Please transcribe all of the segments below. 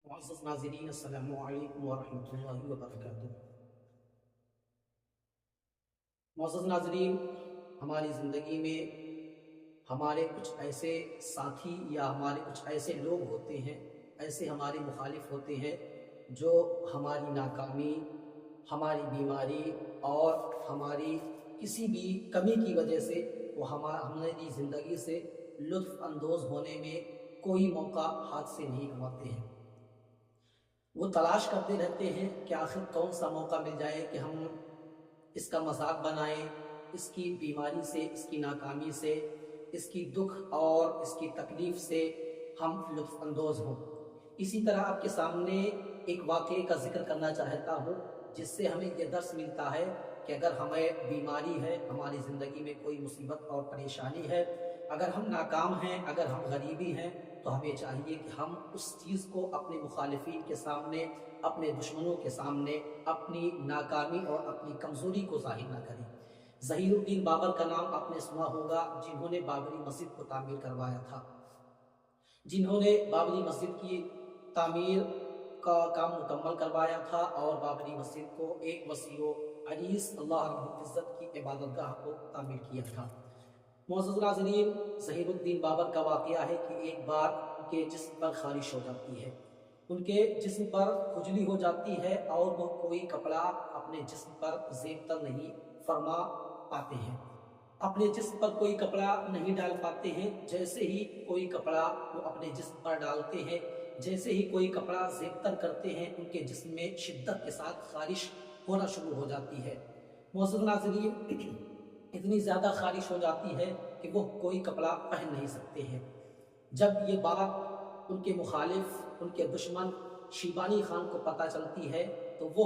معزز ناظرین، السلام علیکم ورحمۃ اللہ وبرکاتہ۔ معزز ناظرین، ہماری زندگی میں ہمارے کچھ ایسے ساتھی یا ہمارے کچھ ایسے لوگ ہوتے ہیں، ایسے ہمارے مخالف ہوتے ہیں جو ہماری ناکامی، ہماری بیماری اور ہماری کسی بھی کمی کی وجہ سے وہ ہماری زندگی سے لطف اندوز ہونے میں کوئی موقع ہاتھ سے نہیں گنواتے ہیں۔ وہ تلاش کرتے رہتے ہیں کہ آخر کون سا موقع مل جائے کہ ہم اس کا مذاق بنائیں، اس کی بیماری سے، اس کی ناکامی سے، اس کی دکھ اور اس کی تکلیف سے ہم لطف اندوز ہوں۔ اسی طرح آپ کے سامنے ایک واقعے کا ذکر کرنا چاہتا ہوں جس سے ہمیں یہ درس ملتا ہے کہ اگر ہمیں بیماری ہے، ہماری زندگی میں کوئی مصیبت اور پریشانی ہے، اگر ہم ناکام ہیں، اگر ہم غریبی ہیں، تو ہمیں چاہیے کہ ہم اس چیز کو اپنے مخالفین کے سامنے، اپنے دشمنوں کے سامنے اپنی ناکامی اور اپنی کمزوری کو ظاہر نہ کریں۔ ظہیر الدین بابر کا نام آپ نے سنا ہوگا، جنہوں نے بابری مسجد کو تعمیر کروایا تھا، جنہوں نے بابری مسجد کی تعمیر کا کام مکمل کروایا تھا اور بابری مسجد کو ایک وسیع و عریض اللہ رب العزت کی عبادت گاہ کو تعمیر کیا تھا۔ معزز ناظرین، ظہیر الدین بابر کا واقعہ ہے کہ ایک بار ان کے جسم پر خارش ہو جاتی ہے، ان کے جسم پر کھجلی ہو جاتی ہے اور وہ کوئی کپڑا اپنے جسم پر زیب تر نہیں فرما پاتے ہیں، اپنے جسم پر کوئی کپڑا نہیں ڈال پاتے ہیں۔ جیسے ہی کوئی کپڑا وہ اپنے جسم پر ڈالتے ہیں، جیسے ہی کوئی کپڑا زیب تر کرتے ہیں، ان کے جسم میں شدت کے ساتھ خارش ہونا شروع ہو جاتی ہے۔ معزز ناظرین، اتنی زیادہ خارش ہو جاتی ہے کہ وہ کوئی کپڑا پہن نہیں سکتے ہیں۔ جب یہ بات ان کے مخالف، ان کے دشمن شیبانی خان کو پتہ چلتی ہے تو وہ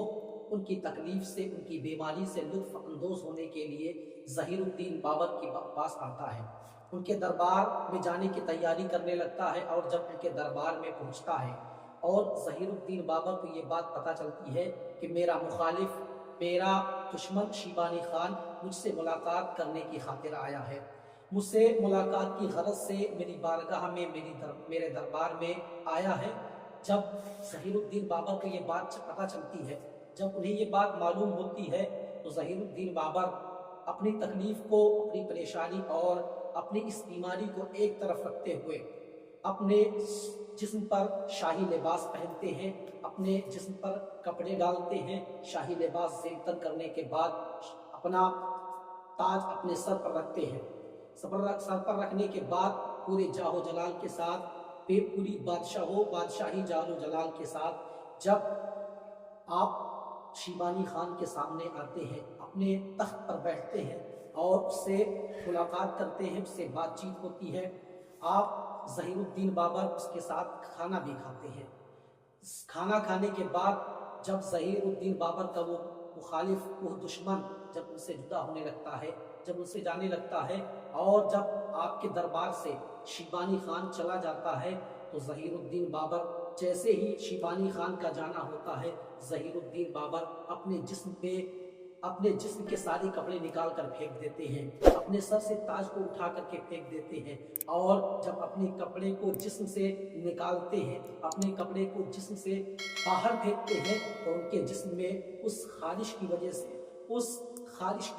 ان کی تکلیف سے، ان کی بیماری سے لطف اندوز ہونے کے لیے ظہیر الدین بابر کے پاس آتا ہے، ان کے دربار میں جانے کی تیاری کرنے لگتا ہے، اور جب ان کے دربار میں پہنچتا ہے اور ظہیر الدین بابر کو یہ بات پتہ چلتی ہے کہ میرا مخالف، میرا دشمن شیبانی خان مجھ سے ملاقات کرنے کی خاطر آیا ہے، مجھ سے ملاقات کی غرض سے میری بارگاہ میں، میرے دربار میں آیا ہے۔ جب ظہیر الدین بابر کو یہ بات پتہ چلتی ہے، جب انہیں یہ بات معلوم ہوتی ہے، تو ظہیر الدین بابر اپنی تکلیف کو، اپنی پریشانی اور اپنی اس بیماری کو ایک طرف رکھتے ہوئے اپنے جسم پر شاہی لباس پہنتے ہیں، اپنے جسم پر کپڑے ڈالتے ہیں، شاہی لباس زیب تر کرنے کے بعد اپنا تاج اپنے سر پر رکھتے ہیں، سر پر رکھنے کے بعد پورے جاہ و جلال کے ساتھ، پوری بادشاہی جلال و جلال کے ساتھ جب آپ شیبانی خان کے سامنے آتے ہیں، اپنے تخت پر بیٹھتے ہیں اور اس سے ملاقات کرتے ہیں، اس سے بات چیت ہوتی ہے، آپ ظہیر الدین بابر اس کے ساتھ کھانا بھی کھاتے ہیں۔ کھانا کھانے کے بعد جب ظہیر الدین بابر کا وہ مخالف، وہ دشمن جب ان سے جدا ہونے لگتا ہے، جب ان سے جانے لگتا ہے، اور جب آپ کے دربار سے شیبانی خان چلا جاتا ہے، تو ظہیر الدین بابر جیسے ہی شیبانی خان کا جانا ہوتا ہے، ظہیر الدین بابر اپنے جسم کے سارے کپڑے نکال کر پھینک دیتے ہیں، اپنے سر سے تاج کو اٹھا کر کے پھینک دیتے ہیں، اور جب اپنے کپڑے کو جسم سے نکالتے ہیں، اپنے کپڑے کو جسم سے باہر پھینکتے ہیں، تو ان کے جسم میں اس خارش کی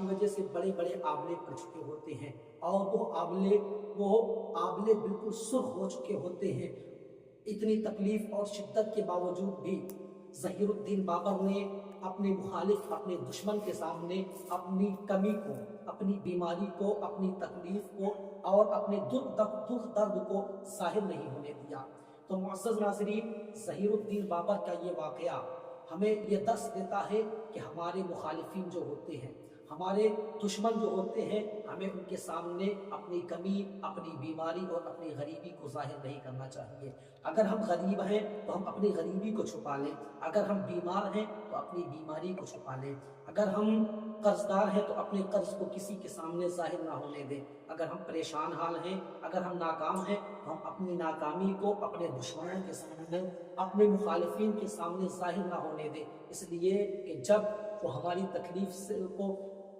وجہ سے بڑے بڑے آبلے پڑ چکے ہوتے ہیں، اور وہ آبلے بالکل سرخ ہو چکے ہوتے ہیں۔ اتنی تکلیف اور شدت کے باوجود بھی ظہیر الدین بابر نے اپنے مخالف، اپنے دشمن کے سامنے اپنی کمی کو، اپنی بیماری کو، اپنی تکلیف کو اور اپنے دکھ درد کو ظاہر نہیں ہونے دیا۔ تو معزز ناظرین، ظہیر الدین بابر کا یہ واقعہ ہمیں یہ درس دیتا ہے کہ ہمارے مخالفین جو ہوتے ہیں، ہمارے دشمن جو ہوتے ہیں، ہمیں ان کے سامنے اپنی کمی، اپنی بیماری اور اپنی غریبی کو ظاہر نہیں کرنا چاہیے۔ اگر ہم غریب ہیں تو ہم اپنی غریبی کو چھپا لیں، اگر ہم بیمار ہیں تو اپنی بیماری کو چھپا لیں، اگر ہم قرض دار ہیں تو اپنے قرض کو کسی کے سامنے ظاہر نہ ہونے دیں، اگر ہم پریشان حال ہیں، اگر ہم ناکام ہیں تو ہم اپنی ناکامی کو اپنے دشمنوں کے سامنے، اپنے مخالفین کے سامنے ظاہر نہ ہونے دیں، اس لیے کہ جب وہ ہماری تکلیف کو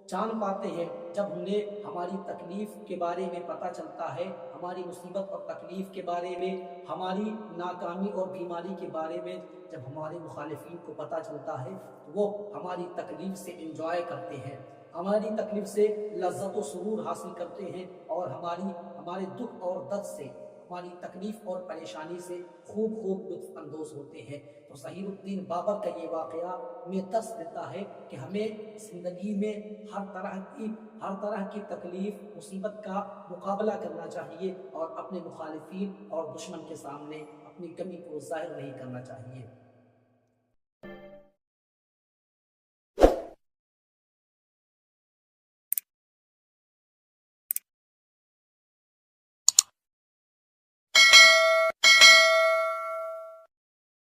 جان پاتے ہیں، جب انہیں ہماری تکلیف کے بارے میں پتہ چلتا ہے، ہماری مصیبت اور تکلیف کے بارے میں، ہماری ناکامی اور بیماری کے بارے میں جب ہمارے مخالفین کو پتہ چلتا ہے تو وہ ہماری تکلیف سے انجوائے کرتے ہیں، ہماری تکلیف سے لذت و سرور حاصل کرتے ہیں، اور ہمارے دکھ اور درد سے، ہماری تکلیف اور پریشانی سے خوب لطف اندوز ہوتے ہیں۔ تو ظہیر الدین بابر کا یہ واقعہ ہمیں درس دیتا ہے کہ ہمیں زندگی میں ہر طرح کی تکلیف مصیبت کا مقابلہ کرنا چاہیے، اور اپنے مخالفین اور دشمن کے سامنے اپنی کمی کو ظاہر نہیں کرنا چاہیے۔